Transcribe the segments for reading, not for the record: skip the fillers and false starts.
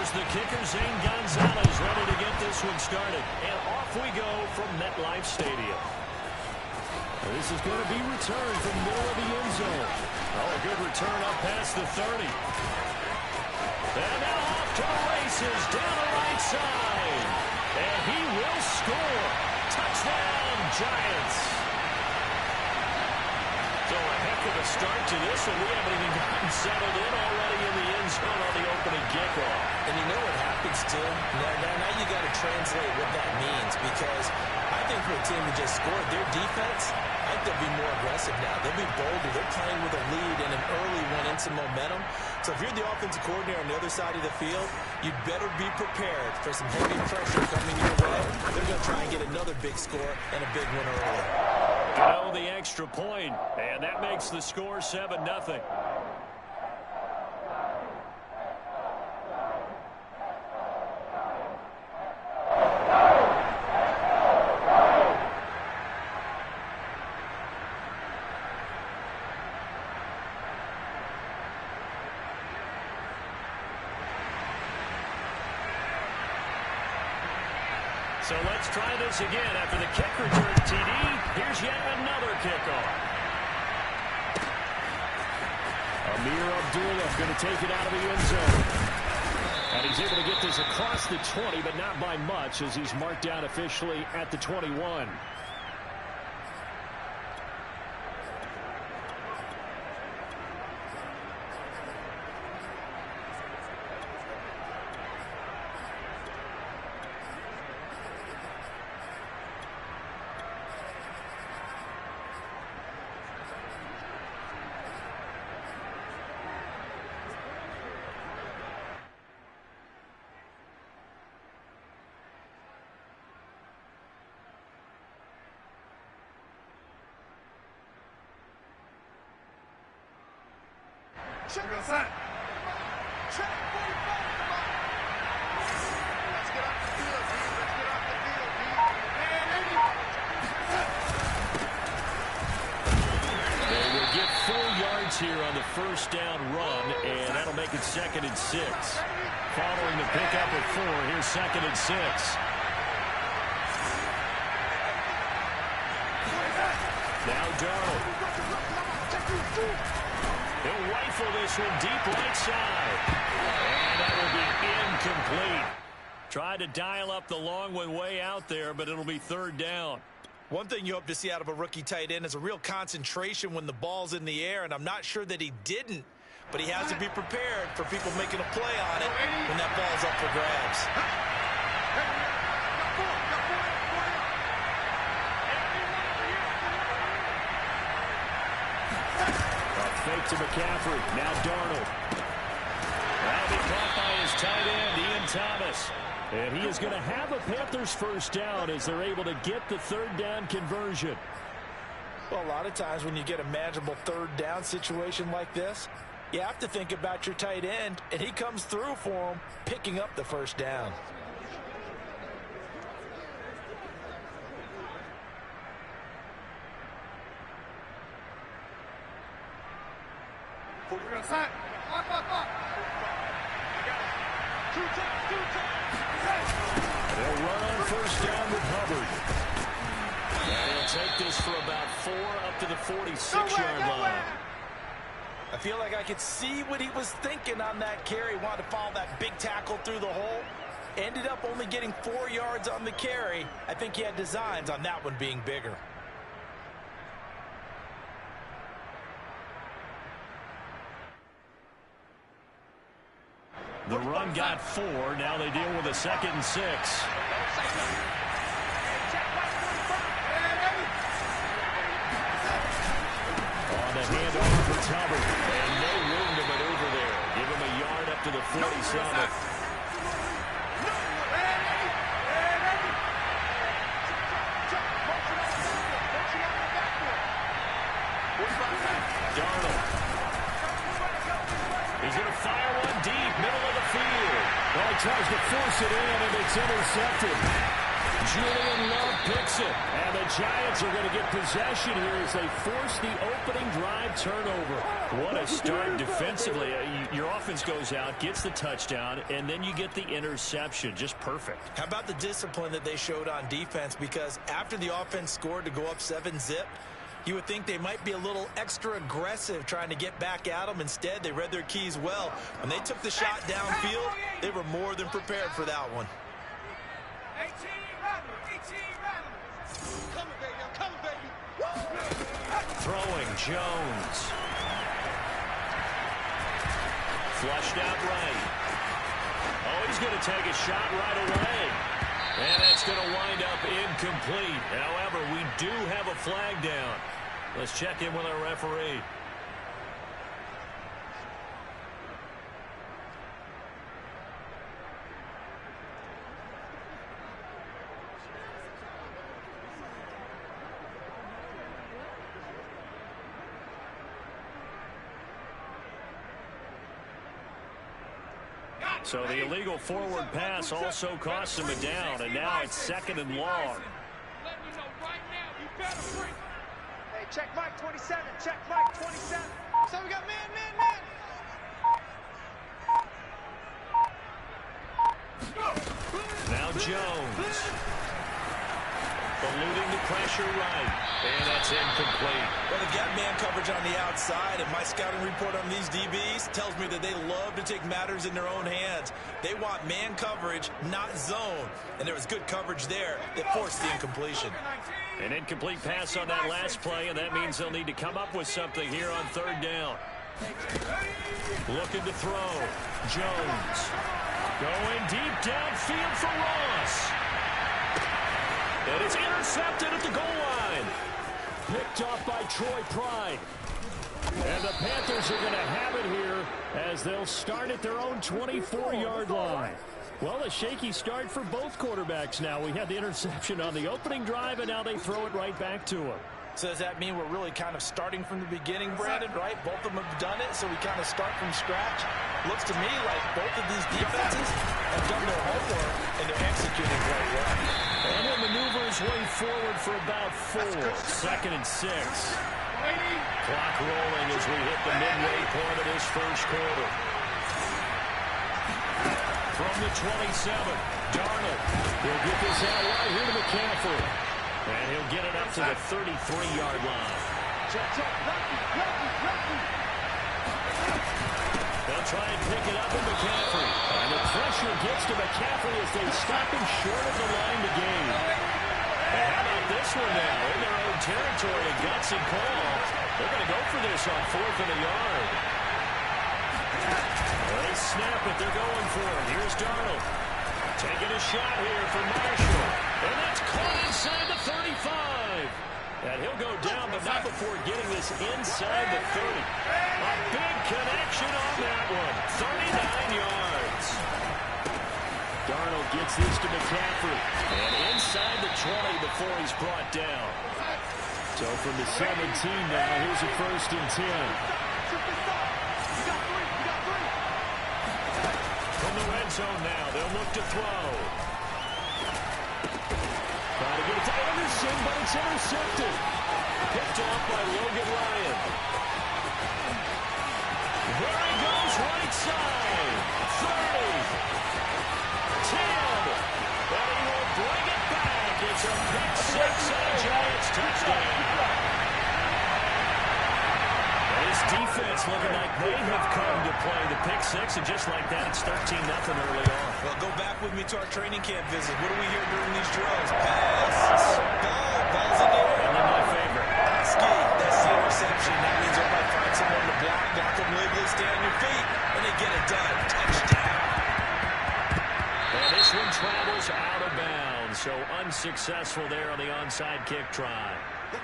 Here's the kicker, Zane Gonzalez, ready to get this one started. And off we go from MetLife Stadium. This is going to be returned from the middle of the end zone. Oh, a good return up past the 30. And now off to the races, down the right side. And he will score. Touchdown, Giants. So a heck of a start to this one. We haven't even gotten settled in already in the end zone on the opening kickoff. And you know what happens, too? Now you got to translate what that means, because I think for a team who just scored, their defense, I think they'll be more aggressive now. They'll be bolder. They're playing with a lead and an early one and some momentum. So if you're the offensive coordinator on the other side of the field, you'd better be prepared for some heavy pressure coming your way. They're going to try and get another big score and a big one early. Go the extra point, and that makes the score 7-0. So let's try this again. After the kick return TD, here's yet another kickoff. Amir Abdullah going to take it out of the end zone. And he's able to get this across the 20, but not by much, as he's marked down officially at the 21. Check us out. Check 45. Let's get off the field, D. Let's get off the field, D. They will get 4 yards here on the first down run, and that'll make it 2nd and 6. Following the pickup of 4, here's 2nd and 6. Now Darnold. He'll rifle this one deep right side. And that will be incomplete. Tried to dial up the long one way out there, but it'll be 3rd down. One thing you hope to see out of a rookie tight end is a real concentration when the ball's in the air, and I'm not sure that he didn't, but he has to be prepared for people making a play on it when that ball's up for grabs. Fake to McCaffrey. Now Darnold. That'll be caught by his tight end, Ian Thomas. And he is going to have a Panthers first down as they're able to get the 3rd down conversion. Well, a lot of times when you get a manageable 3rd down situation like this, you have to think about your tight end, and he comes through for him, picking up the first down. They'll run on first down with Hubbard. And he'll take this for about 4 up to the 46-yard line. I feel like I could see what he was thinking on that carry. Wanted to follow that big tackle through the hole. Ended up only getting 4 yards on the carry. I think he had designs on that one being bigger. The run got 4. Now they deal with a 2nd and 6. On the handoff for Hubbard. And no room to maneuver there. Give him a yard up to the 47. Darnold. He's going to fire one deep, middle of the field. Well, he tries to force it in, and it's intercepted. Julian Love picks it. And the Giants are going to get possession here as they force the opening drive turnover. What a start defensively. Your offense goes out, gets the touchdown, and then you get the interception. Just perfect. How about the discipline that they showed on defense? Because after the offense scored to go up 7-zip, you would think they might be a little extra aggressive trying to get back at them. Instead, they read their keys well. When they took the shot downfield, they were more than prepared for that one. Throwing Jones. Flushed out right. Oh, he's going to take a shot right away. And that's going to wind up incomplete. However, we do have a flag down. Let's check in with our referee. So the illegal forward pass also costs him a down, and now it's 2nd and long. Hey, check Mike 27. Check Mike 27. So we got man. Now Jones. Eluding the pressure right. And that's incomplete. Well, they got man coverage on the outside, and my scouting report on these DBs tells me that they love to take matters in their own hands. They want man coverage, not zone. And there was good coverage there that forced the incompletion. An incomplete pass on that last play, and that means they'll need to come up with something here on 3rd down. Looking to throw. Jones. Going deep downfield for Ross. And it's intercepted at the goal line. Picked off by Troy Pride. And the Panthers are going to have it here as they'll start at their own 24-yard line. Well, a shaky start for both quarterbacks now. We had the interception on the opening drive, and now they throw it right back to him. So does that mean we're really kind of starting from the beginning, Brandon, right? Both of them have done it, so we kind of start from scratch. Looks to me like both of these defenses have done their homework, and they're executing quite well. And he'll maneuver his way forward for about 4. 2nd and 6. Clock rolling as we hit the midway point of this first quarter. From the 27, Darnold. He'll get this out right here to McCaffrey. And he'll get it up to the 33-yard line. They'll try and pick it up with McCaffrey. And the pressure gets to McCaffrey as they stop him short of the line to gain. And how about this one now? In their own territory, a gutsy call. They're going to go for this on 4th and a yard. They snap it. They're going for it. Here's Darnold. Taking a shot here for Marshall. And that's caught inside the 35. And he'll go down, but not before getting this inside the 30. A big connection on that one. 39 yards. Darnold gets this to McCaffrey. And inside the 20 before he's brought down. So from the 17 now, here's a 1st and 10. From the red zone now, they'll look to throw. Trying to get it to Anderson, but it's intercepted. Picked off by Logan Ryan. There he goes, right side. 30. 10. And he will bring it back. It's a pick 6 and a Giants touchdown. This defense looking like they have come to play the pick 6, and just like that, it's 13-0 early on. Well, go back with me to our training camp visit. What do we hear during these drills? Pass, balls in the air. And then my favorite. Ski, that's the interception. That means everybody find someone to block them legally, stay on your feet, and they get it done. Touchdown. And this one travels out of bounds, so unsuccessful there on the onside kick try.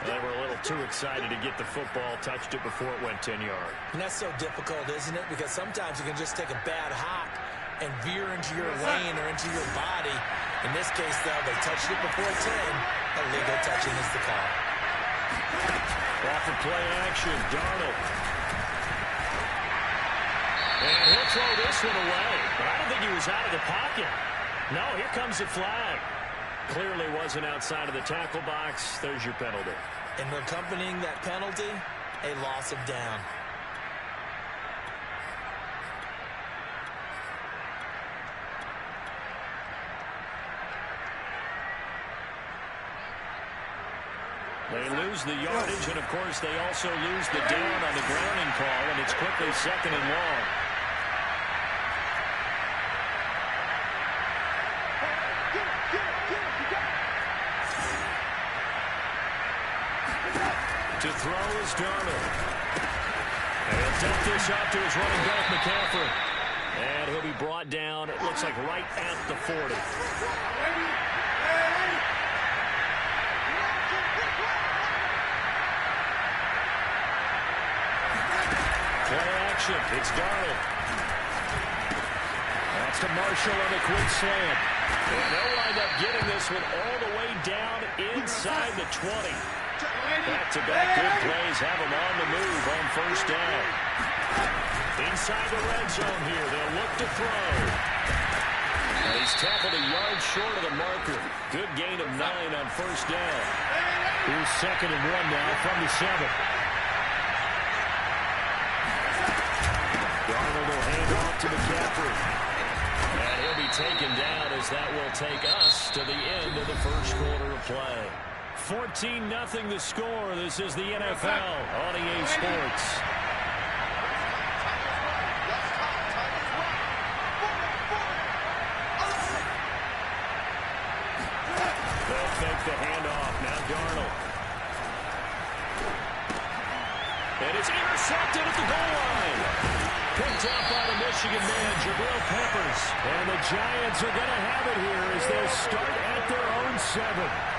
They were a little too excited to get the football, touched it before it went 10 yards. And that's so difficult, isn't it? Because sometimes you can just take a bad hop and veer into your lane or into your body. In this case, though, they touched it before 10. Illegal touching is the call. Off of play action, Darnold. And he'll throw this one away. But I don't think he was out of the pocket. No, here comes the flag. Clearly wasn't outside of the tackle box. There's your penalty. And accompanying that penalty, a loss of down. lose the yardage, and, of course, they also lose the down on the grounding call, and it's quickly 2nd and long. To throw is Darnold. And he'll dump this off to his running back, McCaffrey. And he'll be brought down, it looks like, right at the 40. Play action. It's Darnold. That's to Marshall on the quick slant. And they'll wind up getting this one all the way down inside the 20. Back-to-back good plays have him on the move on 1st down. Inside the red zone here. They'll look to throw. He's tackled a yard short of the marker. Good gain of 9 on 1st down. Here's 2nd and 1 now from the 7. Darnold will hand off to McCaffrey. And he'll be taken down as that will take us to the end of the 1st quarter of play. 14-0 the score. This is the NFL on EA Sports. They'll fake the handoff. Now Darnold. And it's intercepted at the goal line. Picked up by the Michigan man, Jabril Peppers. And the Giants are going to have it here as they'll start at their own 7.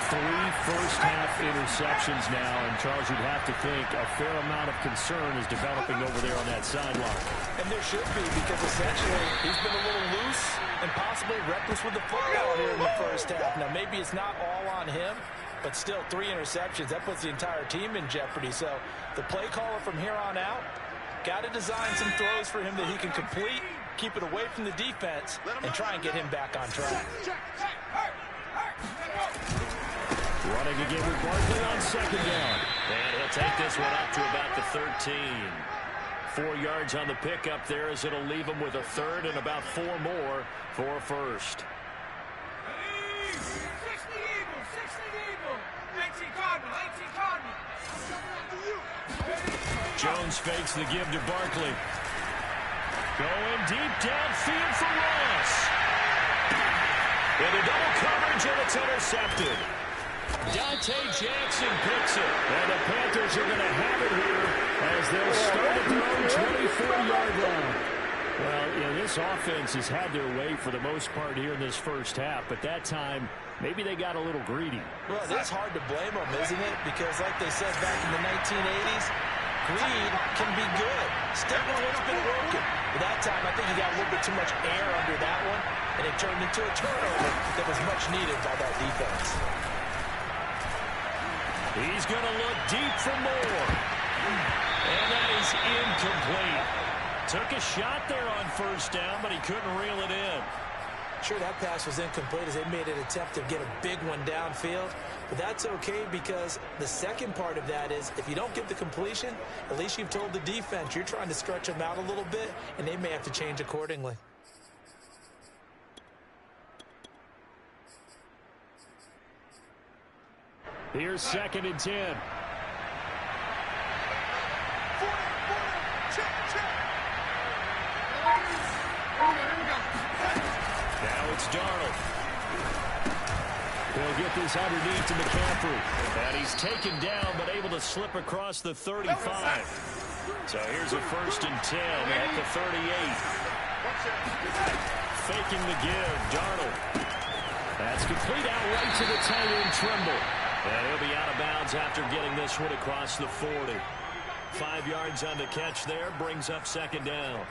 3 first-half interceptions now, and Charles, you'd have to think a fair amount of concern is developing over there on that sideline. And there should be, because essentially he's been a little loose and possibly reckless with the football here in the 1st half. Now, maybe it's not all on him, but still 3 interceptions. That puts the entire team in jeopardy. So the play caller from here on out got to design some throws for him that he can complete, keep it away from the defense, and try and get him back on track. Running again with Barkley on 2nd down. And he'll take this one up to about the 13. 4 yards on the pickup there as it'll leave him with a 3rd and about 4 more for a 1st. Jones fakes the give to Barkley. Going deep downfield for Ross. Into double coverage, and it's intercepted. Dante Jackson picks it. And the Panthers are going to have it here as they'll start at their own 24-yard line. Well, you know, this offense has had their way for the most part here in this 1st half, but that time, maybe they got a little greedy. Well, it's hard to blame them, isn't it? Because like they said back in the 1980s, greed can be good. Still it's been working. But that time, I think he got a little bit too much air under that one, and it turned into a turnover that was much needed by that defense. He's going to look deep for more. And that is incomplete. Took a shot there on 1st down, but he couldn't reel it in. Sure, that pass was incomplete as they made an attempt to get a big one downfield. But that's okay because the second part of that is if you don't get the completion, at least you've told the defense you're trying to stretch them out a little bit, and they may have to change accordingly. Here's 2nd and 10. Now it's Darnold. He'll get this underneath to McCaffrey. And he's taken down, but able to slip across the 35. So here's a 1st and 10 at the 38. Faking the give, Darnold. That's complete out right to the tight end, Trimble. And he'll be out of bounds after getting this one across the 40. 5 yards on the catch there, brings up 2nd down.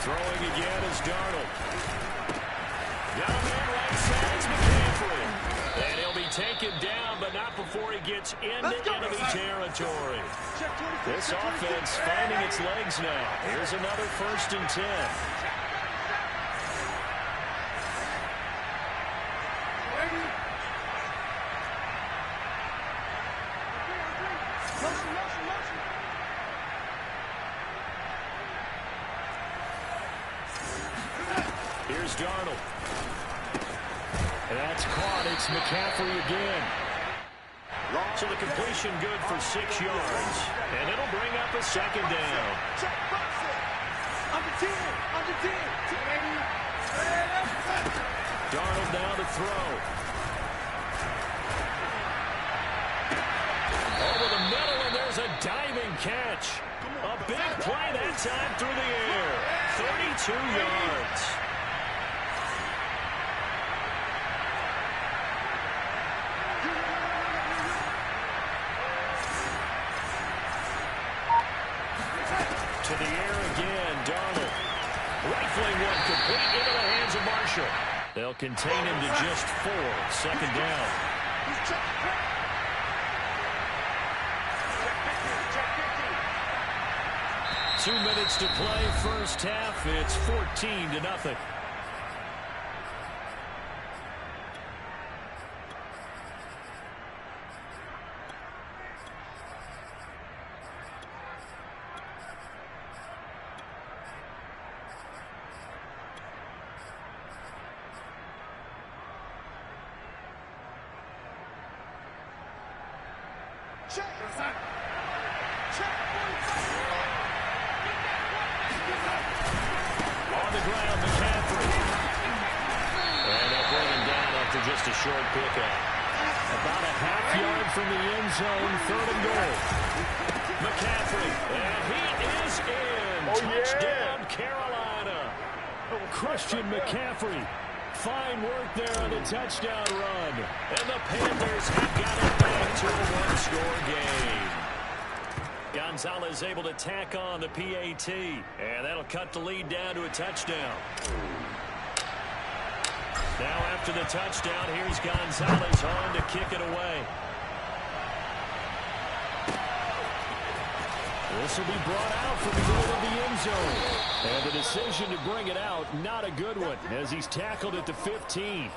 Throwing again is Darnold. Down there right side's McCaffrey. And he'll be taken down, but not before he gets into enemy territory. This offense finding its legs now. Here's another 1st and 10. here's Darnold. And that's caught. It's McCaffrey again. So the completion good for 6 yards. And it'll bring up a second down. Under 10. Darnold now to throw. Over the middle, and there's a diving catch. A big play that time through the air. 32 yards. To the air again, Darnold. Rifling one complete into the hands of Marshall. They'll contain him to just 4. Second down. 2 minutes to play, first half. It's 14-0. On the ground, McCaffrey. And they'll bring him down after just a short pickup. About a half yard from the end zone, 3rd and goal. McCaffrey, and he is in. Touchdown, Carolina. Christian McCaffrey. Fine work there on the touchdown run. And the Panthers have got it back to a 1-score game. Gonzalez able to tack on the PAT, and that'll cut the lead down to a touchdown. Now after the touchdown, here's Gonzalez on to kick it away. This will be brought out from the middle of the end zone. And the decision to bring it out, not a good one, as he's tackled at the 15.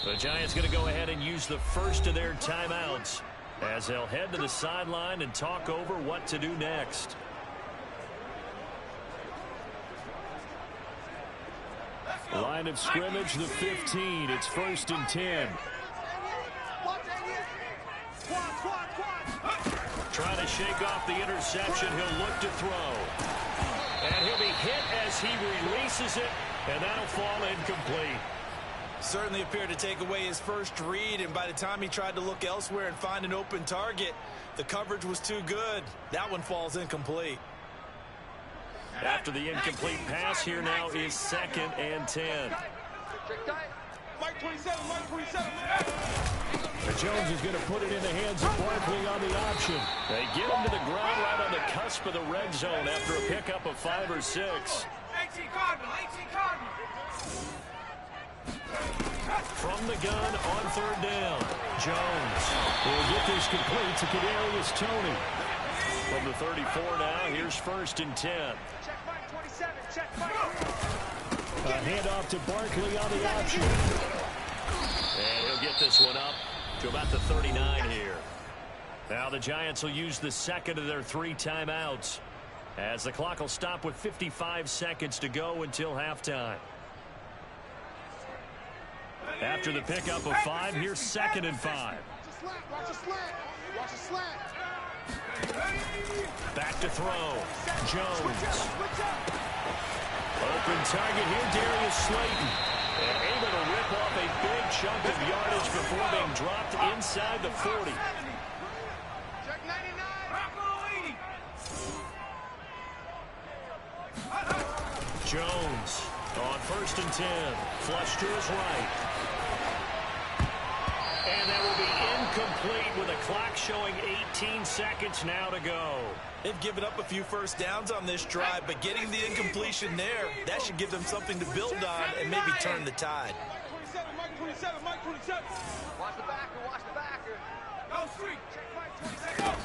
The Giants going to go ahead and use the first of their timeouts as they'll head to the sideline and talk over what to do next. Line of scrimmage, the 15. It's 1st and 10. Trying to shake off the interception. He'll look to throw. And he'll be hit as he releases it, and that'll fall incomplete. Certainly appeared to take away his first read, and by the time he tried to look elsewhere and find an open target, the coverage was too good. That one falls incomplete. After the incomplete pass, here now is 2nd and 10. Mike 27. Jones is going to put it in the hands of Barkley on the option. They get him to the ground right on the cusp of the red zone after a pickup of 5 or 6. 18 Cardinal. From the gun on 3rd down, Jones will get this complete to Kadarius Tourney. From the 34 now, here's 1st and 10. Check Mike 27. Check Mike. A handoff to Barkley on the option. And he'll get this one up to about the 39 here. Now the Giants will use the second of their 3 timeouts as the clock will stop with 55 seconds to go until halftime. After the pickup of 5, here's 2nd and 5. Watch a slant. Back to throw. Jones. Open target here, Darius Slayton. And able to rip off a big chunk of yardage before being dropped inside the 40. Check 99. Jones on 1st and 10. Flush to his right. And that will be incomplete with a clock showing 18 seconds now to go. They've given up a few first downs on this drive, but getting the incompletion there, that should give them something to build on and maybe turn the tide. Mike 27, Mike 27. Watch the backer, watch the backer. Go street. Check Mike 27.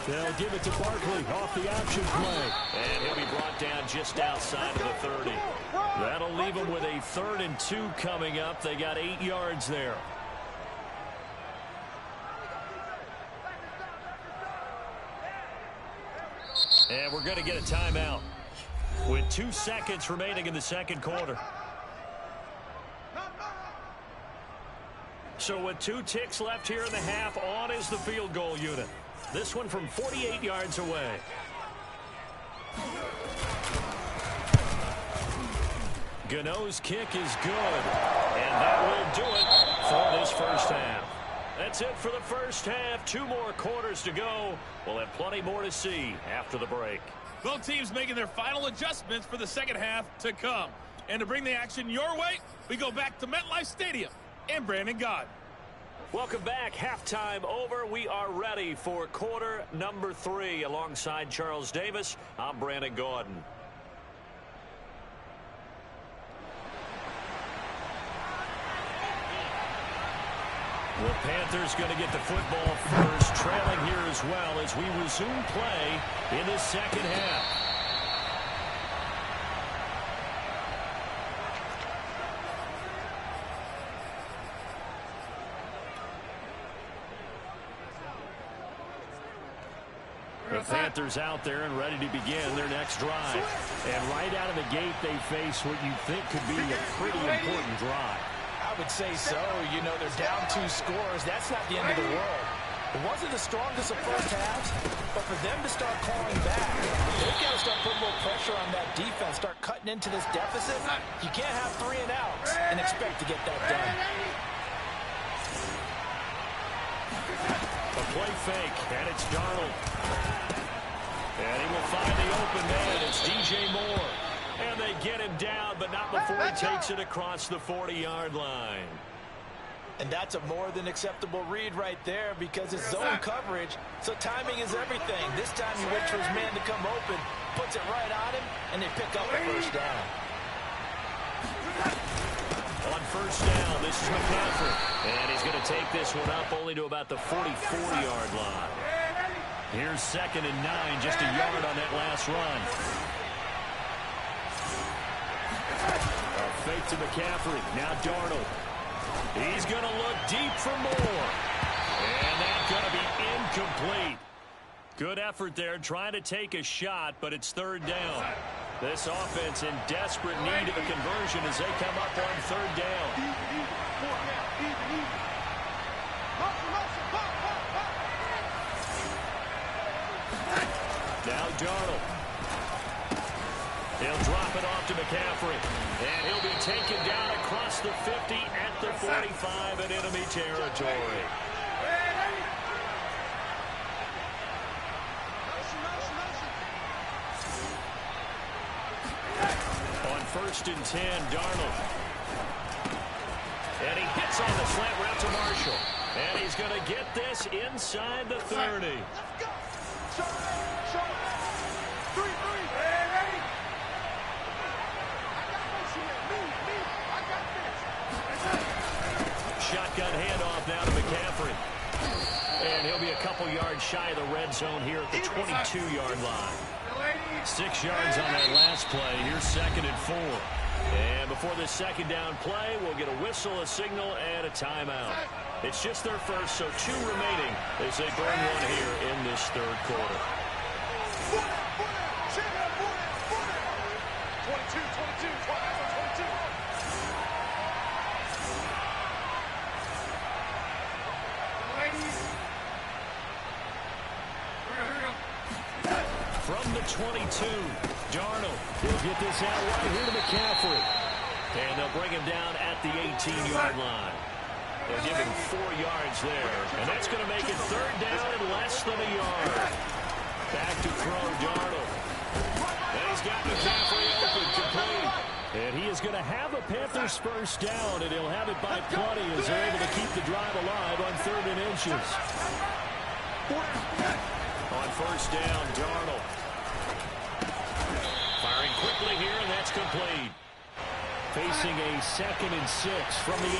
They'll give it to Barkley off the option play. And he'll be brought down just outside of the 30. That'll leave them with a 3rd and 2 coming up. They got 8 yards there. And we're going to get a timeout with 2 seconds remaining in the second quarter. So with 2 ticks left here in the half, on is the field goal unit. This one from 48 yards away. Gano's kick is good. And that will do it for this first half. That's it for the first half. 2 more quarters to go. We'll have plenty more to see after the break. Both teams making their final adjustments for the second half to come. And to bring the action your way, we go back to MetLife Stadium and Brandon Gaudin. Welcome back. Halftime over. We are ready for quarter number 3. Alongside Charles Davis, I'm Brandon Gaudin. The Panthers going to get the football first, trailing here as well as we resume play in the second half. The Panthers out there and ready to begin their next drive. And right out of the gate, they face what you think could be a pretty important drive. I would say so. You know, they're down 2 scores. That's not the end of the world. It wasn't the strongest of first halves, but for them to start clawing back, they've got to start putting a little pressure on that defense, start cutting into this deficit. You can't have 3 and outs and expect to get that done. A play fake, and it's Darnold. And he will find the open man. It's DJ Moore. And they get him down, but not before he takes it across the 40-yard line. And that's a more than acceptable read right there because it's zone coverage, so timing is everything. This time you wait for his man to come open, puts it right on him, and they pick up the first down. On first down, this is McCaffrey. And he's going to take this one up only to about the 44-yard line. Here's 2nd and 9, just a yard on that last run. A fake to McCaffrey. Now Darnold. He's going to look deep for more. And that's going to be incomplete. Good effort there trying to take a shot, but it's 3rd down. This offense in desperate need of a conversion as they come up on 3rd down. Now Darnold. He'll drop it off to McCaffrey. And he'll be taken down across the 50 at the 45 in enemy territory. On 1st and 10, Darnold. And he hits on the slant route to Marshall. And he's going to get this inside the 30. Shotgun handoff now to McCaffrey. And he'll be a couple yards shy of the red zone here at the 22-yard line. 6 yards on that last play. Here's 2nd and 4. And before this 2nd down play, we'll get a whistle, a signal, and a timeout. It's just their first, so 2 remaining as they burn one here in this 3rd quarter. 22. From the 22, Darnold will get this out right here to McCaffrey. And they'll bring him down at the 18-yard line. They'll give him 4 yards there. And that's going to make it 3rd down and less than a yard. Back to throw, Darnold. And he's got McCaffrey open, complete. And he is going to have a Panthers first down, and he'll have it by plenty as they're able to keep the drive alive on 3rd and inches. On first down, Darnold. Firing quickly here, and that's complete. Facing a 2nd and 6 from the 8.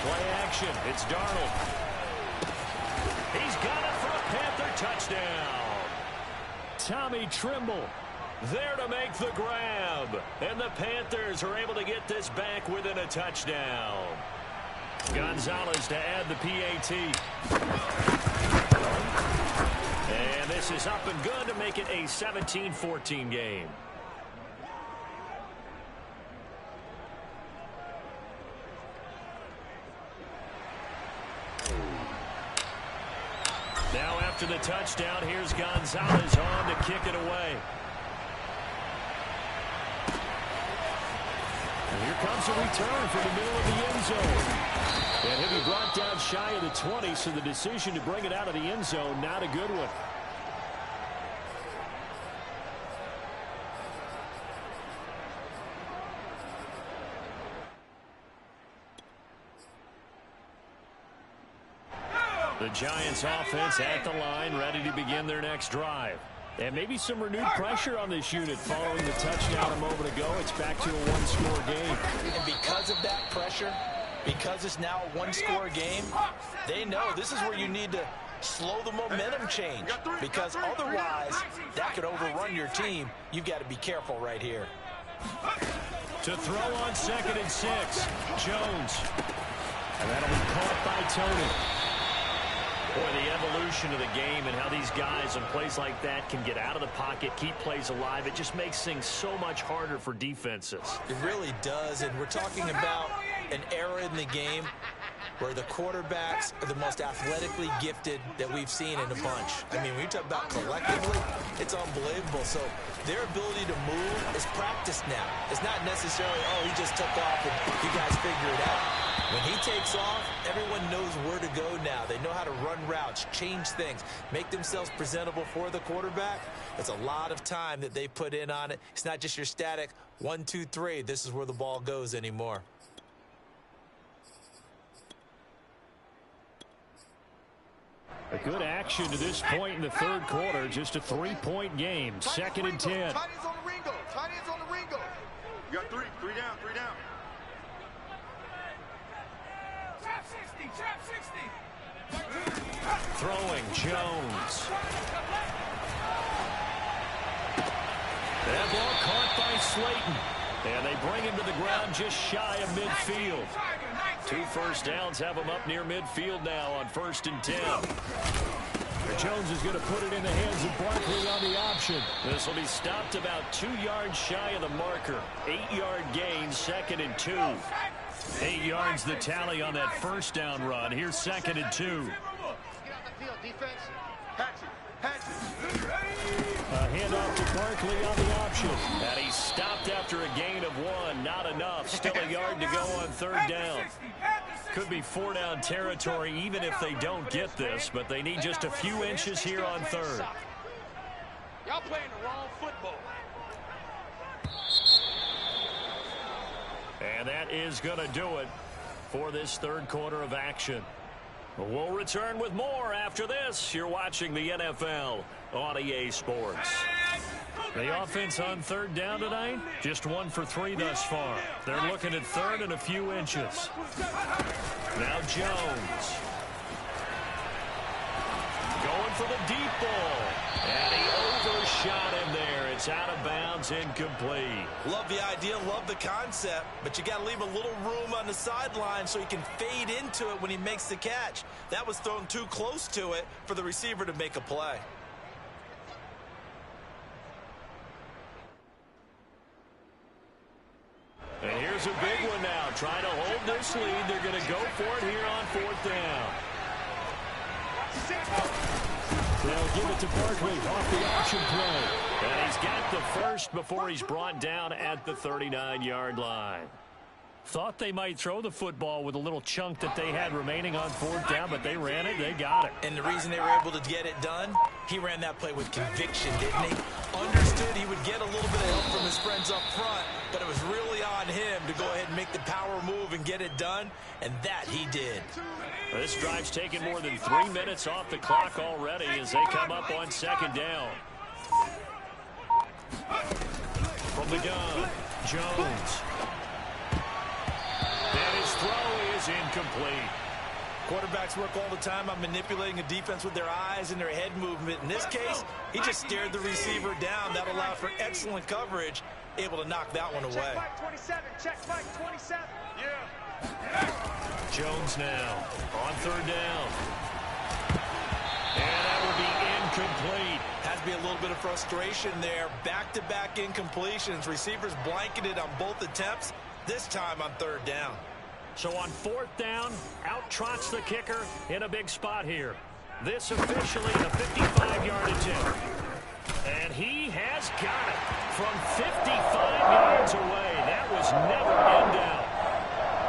Play action. It's Darnold. He's got it for a Panther touchdown. Tommy Trimble there to make the grab. And the Panthers are able to get this back within a touchdown. Gonzalez to add the PAT. And this is up and good to make it a 17-14 game. Now after the touchdown, here's Gonzalez on to kick it away. And here comes a return from the middle of the end zone. And he'll be brought down shy of the 20, so the decision to bring it out of the end zone, not a good one. The Giants offense at the line, ready to begin their next drive. And maybe some renewed pressure on this unit following the touchdown a moment ago. It's back to a one-score game. And because of that pressure, because it's now a one-score game, they know this is where you need to slow the momentum change. Because otherwise, that could overrun your team. You've got to be careful right here. To throw on 2nd and 6, Jones. And that'll be caught by Tourney. Boy, the evolution of the game and how these guys in plays like that can get out of the pocket, keep plays alive, it just makes things so much harder for defenses. It really does, and we're talking about an era in the game where the quarterbacks are the most athletically gifted that we've seen in a bunch. I mean, when you talk about collectively, it's unbelievable. So their ability to move is practiced now. It's not necessarily, oh, he just took off and you guys figure it out. When he takes off, everyone knows where to go now. They know how to run routes, change things, make themselves presentable for the quarterback. It's a lot of time that they put in on it. It's not just your static 1, 2, 3. This is where the ball goes anymore. A good action to this point in the third quarter. Just a 3-point game. 2nd and 10. Tight ends on the Ringo. Tight ends on the Ringo. You got 3 down, 3 down. Trap 60, trap 60. Throwing, Jones. That ball caught by Slayton. And they bring him to the ground just shy of midfield. 2 first downs have him up near midfield now on 1st and 10. Jones is going to put it in the hands of Barkley on the option. This will be stopped about 2 yards shy of the marker. 8-yard gain, 2nd and 2. 8 yards the tally on that first down run. Here's 2nd and 2. Get out the field, defense. Hatchet, hatchet. A handoff to Barkley on the option. And he's stopped after a gain of 1. Not enough. Still a yard to go on 3rd down. Could be 4-down territory even if they don't get this, but they need just a few inches here on 3rd. Y'all playing the wrong football. And that is going to do it for this third quarter of action. We'll return with more after this. You're watching the NFL on EA Sports. The offense on 3rd down tonight, just 1 for 3 thus far. They're looking at 3rd and a few inches. Now Jones. Going for the deep ball. And he overshot him there. It's out of bounds, incomplete. Love the idea, love the concept, but you got to leave a little room on the sideline so he can fade into it when he makes the catch. That was thrown too close to it for the receiver to make a play. And here's a big one now. Trying to hold this lead. They're going to go for it here on 4th down. They'll give it to Barkley off the option play. And he's got the first before he's brought down at the 39-yard line. Thought they might throw the football with a little chunk that they had remaining on 4th down, but they ran it. They got it. And the reason they were able to get it done, he ran that play with conviction, didn't he? Understood he would get a little bit of help from his friends up front, but it was really on him and get it done, and that he did. This drive's taken more than 3 minutes off the clock already as they come up on second down. From the gun, Jones. And his throw is incomplete. Quarterbacks work all the time on manipulating a defense with their eyes and their head movement. In this case, he just stared the receiver down. That allowed for excellent coverage, able to knock that one away. Check Mike 27. Check Mike 27. Yeah. Jones now on third down. And that will be incomplete. Has to be a little bit of frustration there. Back-to-back incompletions. Receivers blanketed on both attempts, this time on third down. So on fourth down, out trots the kicker in a big spot here. This officially a 55-yard attempt. And he has got it from 55 yards away. That was never in doubt.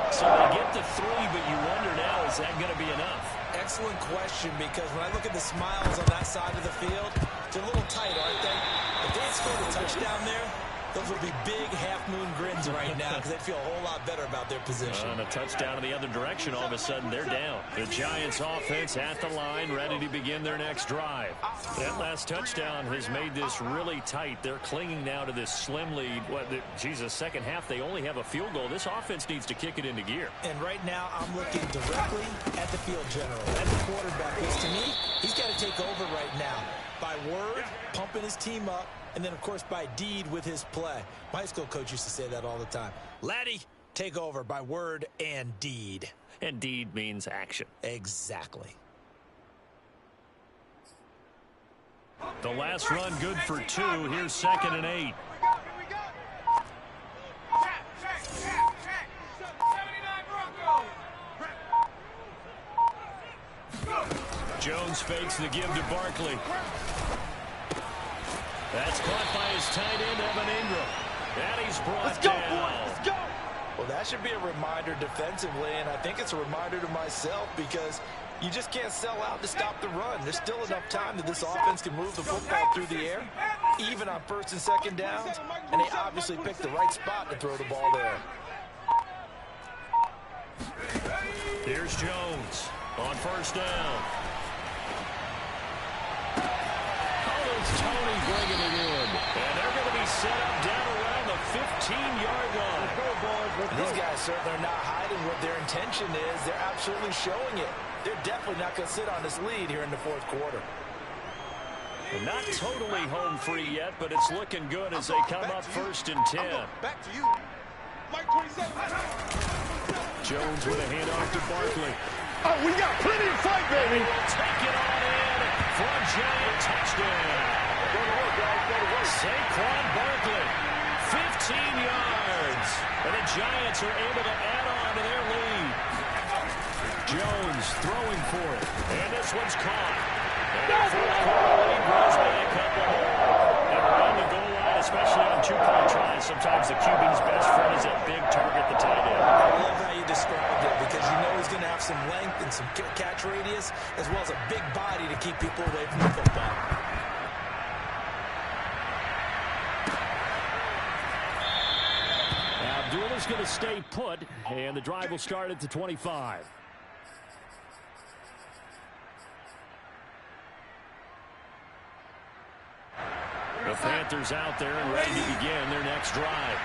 So they get the 3, but you wonder now, is that going to be enough? Excellent question, because when I look at the smiles on that side of the field, they're a little tight, aren't they? If they had scored a touchdown there, those would be big half-moon grins right now because they'd feel a whole lot better about their position. And a touchdown in the other direction, all of a sudden they're down. The Giants offense at the line, ready to begin their next drive. That last touchdown has made this really tight. They're clinging now to this slim lead. Jesus, second half, they only have a field goal. This offense needs to kick it into gear. And right now, I'm looking directly at the field general, at the quarterback, because to me, he's got to take over right now. By word, pumping his team up, and then, of course, by deed with his play. My high school coach used to say that all the time. Laddie, take over by word and deed. And deed means action. Exactly. The last run good for 2. Here's 2nd and 8. Here we go. Check. 79 Broncos. Jones fakes the give to Barkley. That's caught by his tight end, Evan Ingram. And he's brought down. Let's go. Well, that should be a reminder defensively, and I think it's a reminder to myself because you just can't sell out to stop the run. There's still enough time that this offense can move the football through the air, even on first and second downs, and they obviously picked the right spot to throw the ball there. Here's Jones on first down. Tourney bringing it in. And they're going to be set up down around the 15-yard line. These guys certainly are not hiding what their intention is. They're absolutely showing it. They're definitely not going to sit on this lead here in the fourth quarter. Not totally home free yet, but it's looking good as they come up first and 10. Back to you. Mike 27. Jones with a handoff to Barkley. Oh, we got plenty of fight, baby. Take it on in for a giant touchdown. Saquon Barkley, 15 yards. And the Giants are able to add on to their lead. Jones throwing for it. And this one's caught. And the fourth quarter lead grows by a couple. And around the goal line, especially on two-point tries, sometimes the QB's best friend is that big target, the tight end. I love how you described it because you know he's going to have some length and some catch radius as well as a big body to keep people away from the football. Abdullah's going to stay put, and the drive will start at the 25. The Panthers out there and ready to begin their next drive.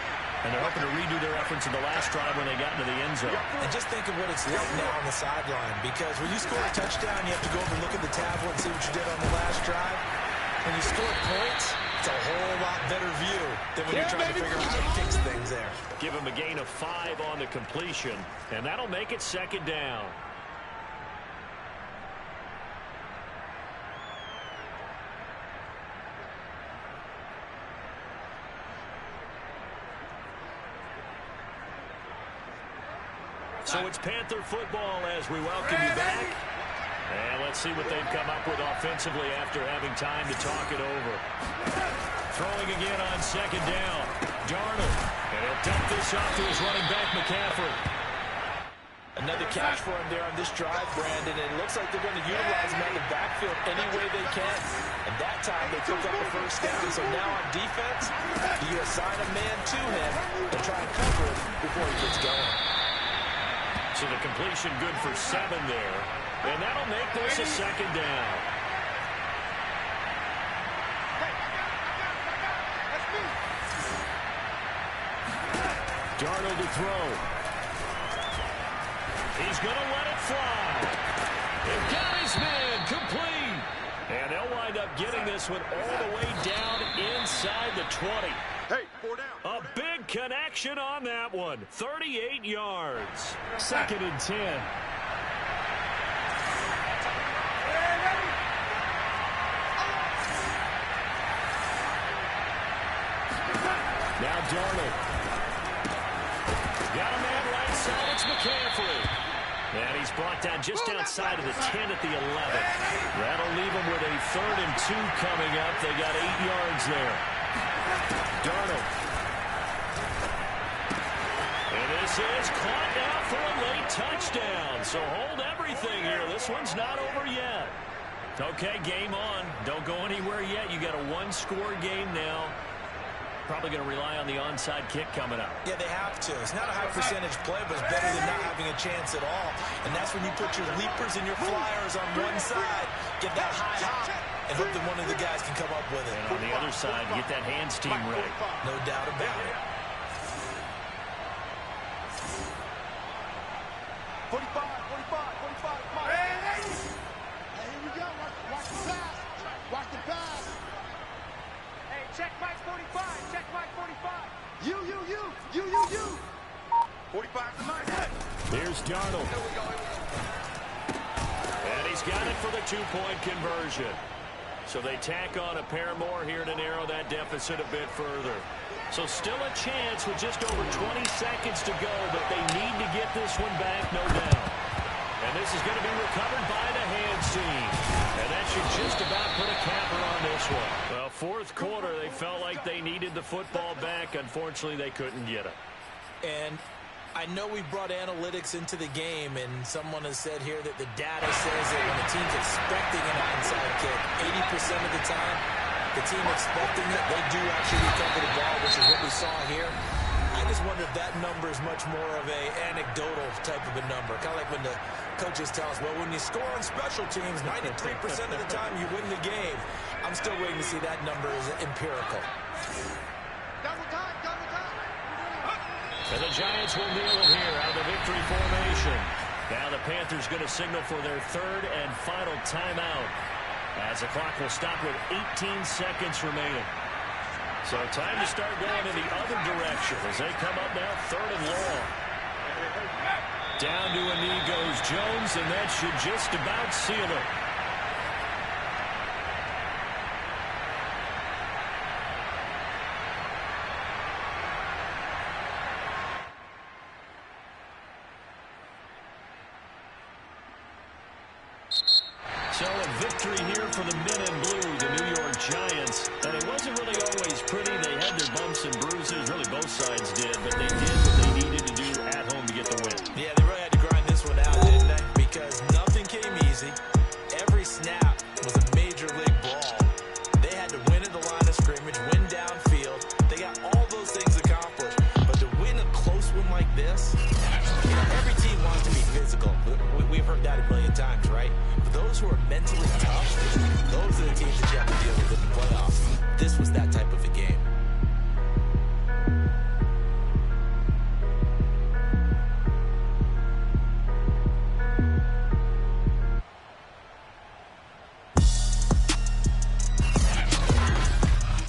And they're hoping to redo their efforts in the last drive when they got into the end zone. And just think of what it's like now on the sideline, because when you score a touchdown, you have to go over and look at the tablet and see what you did on the last drive. When you score points, it's a whole lot better view than when you're trying to figure out how to fix things there. Give him a gain of 5 on the completion, and that'll make it second down. So it's Panther football as we welcome you back. And let's see what they've come up with offensively after having time to talk it over. Throwing again on second down. Darnold. And he'll dump this off to his running back, McCaffrey. Another catch for him there on this drive, Brandon. And it looks like they're going to utilize him on the backfield any way they can. And that time they took up the first down. So now on defense, you assign a man to him and try and cover it before he gets going. So the completion good for 7 there. And that'll make this a second down. Darnold to throw. He's going to let it fly. They've got his man complete. And they'll wind up getting this one all the way down inside the 20. Hey, 4 down. A big connection on that one. 38 yards. 2nd and 10. Now Darnold. Got a man right side. It's McCaffrey. And he's brought down just outside of the 10 at the 11. That'll leave him with a 3rd and 2 coming up. They got 8 yards there. Darnold. And this is caught now for a late touchdown. So hold everything here. This one's not over yet. Okay, game on. Don't go anywhere yet. You got a 1-score game now. Probably going to rely on the onside kick coming up. Yeah, they have to. It's not a high percentage play, but it's better than not having a chance at all. And that's when you put your leapers and your flyers on one side, get that high hop, and hope that one of the guys can come up with it. And on the other side, get that hands team right. No doubt about it. 45, 45, 45. Come on. Hey, here we go. Watch the pass. Watch the pass. Hey, check Mike 45. Check Mike 45. You. 45 to Mike. Here's Darnold. And he's got it for the 2-point conversion. So they tack on a pair more here to narrow that deficit a bit further. So still a chance with just over 20 seconds to go, but they need to get this one back, no doubt. And this is going to be recovered by the hands team. And that should just about put a capper on this one. Well, 4th quarter, they felt like they needed the football back. Unfortunately, they couldn't get it. And I know we brought analytics into the game, and someone has said here that the data says that when a team's expecting an onside kick, 80% of the time, the team expecting it, they do actually recover the ball, which is what we saw here. I just wonder if that number is much more of a anecdotal type of a number. Kind of like when the coaches tell us, well, when you score on special teams, 93% of the time you win the game. I'm still waiting to see that number is empirical. Double time. And the Giants will kneel it here out of the victory formation. Now the Panthers going to signal for their 3rd and final timeout, as the clock will stop with 18 seconds remaining. So time to start going in the other direction as they come up now 3rd and long. Down to a knee goes Jones, and that should just about seal it. So a victory here for the men in blue, the New York Giants. And it wasn't really always pretty. They had their bumps and bruises. Really, both sides did. But they did what they needed to do at home to get the win. Yeah, they really had to grind this one out, didn't they? Because nothing came easy. Every snap was a major league brawl. They had to win at the line of scrimmage, win downfield. They got all those things accomplished. But to win a close one like this, every team wants to be physical. We've heard that a million times, right? For those who are mentally tough,